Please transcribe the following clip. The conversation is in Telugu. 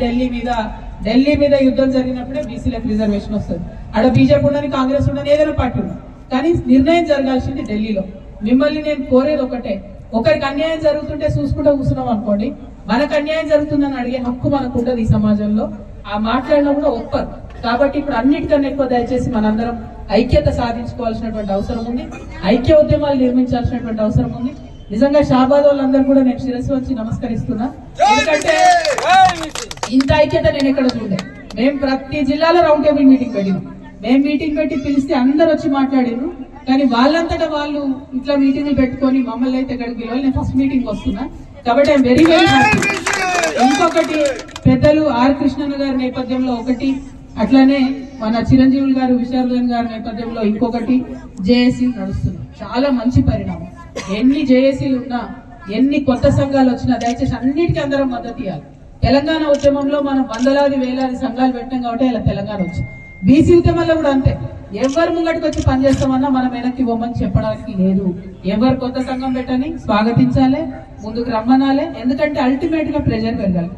ఢిల్లీ మీద యుద్ధం జరిగినప్పుడే బీసీలకు రిజర్వేషన్ వస్తుంది. అక్కడ బీజేపీ ఉండని, కాంగ్రెస్ ఉండని, ఏదైనా పార్టీ ఉండదు. కానీ నిర్ణయం జరగాల్సింది ఢిల్లీలో. మిమ్మల్ని నేను కోరేది ఒకటే, ఒకరికి అన్యాయం జరుగుతుంటే చూసుకుంటూ కూర్చున్నాం అనుకోండి, మనకు అన్యాయం జరుగుతుందని అడిగే హక్కు మనకు ఉండదు ఈ సమాజంలో. ఆ మాట్లాడినా కూడా ఒప్పరు. కాబట్టి ఇప్పుడు అన్నిటికన్నా ఎక్కువ దయచేసి మనందరం ఐక్యత సాధించుకోవాల్సినటువంటి అవసరం ఉంది. ఐక్య ఉద్యమాలు నిర్మించాల్సినటువంటి అవసరం ఉంది. నిజంగా షాబాద్ వాళ్ళందరూ కూడా నేను శిరస్సు వచ్చి నమస్కరిస్తున్నా. ఎందుకంటే ఇంత ఐక్యత నేను ఎక్కడ చూడలే. మేము ప్రతి జిల్లాలో రౌండ్ టేబుల్ మీటింగ్ పెట్టినాం. మేము మీటింగ్ పెట్టి పిలిస్తే అందరు వచ్చి మాట్లాడారు. కానీ వాళ్ళంతటా వాళ్ళు ఇట్లా మీటింగ్లు పెట్టుకొని మమ్మల్ని అయితే ఎక్కడికి పిలవాలి. నేను ఫస్ట్ మీటింగ్ వస్తున్నా కాబట్టి ఐఎమ్ వెరీ వెరీ హ్యాపీ. ఇంకొకటి పెద్దలు ఆర్ కృష్ణన్న గారి నేపథ్యంలో ఒకటి, అట్లానే మన చిరంజీవులు గారు విశారదన్ గారి నేపథ్యంలో ఇంకొకటి జేఏసీ నడుస్తుంది. చాలా మంచి పరిణామం. ఎన్ని జేఏసీలు ఉన్నా, ఎన్ని కొత్త సంఘాలు వచ్చినా దయచేసి అన్నిటికీ అందరం మద్దతు ఇవ్వాలి. తెలంగాణ ఉద్యమంలో మనం వందలాది వేలాది సంఘాలు పెట్టాం కాబట్టి ఇలా తెలంగాణ వచ్చింది. బీసీ ఉద్యమంలో కూడా అంతే. ఎవరు ముంగటికి వచ్చి పనిచేస్తామన్నా మనం వెనక్కి ఇవ్వమని చెప్పడానికి లేదు. ఎవరు కొత్త సంఘం పెట్టని స్వాగతించాలి, ముందుకు రమ్మనాలి. ఎందుకంటే అల్టిమేట్ గా ప్రెజర్ పెరగాలి.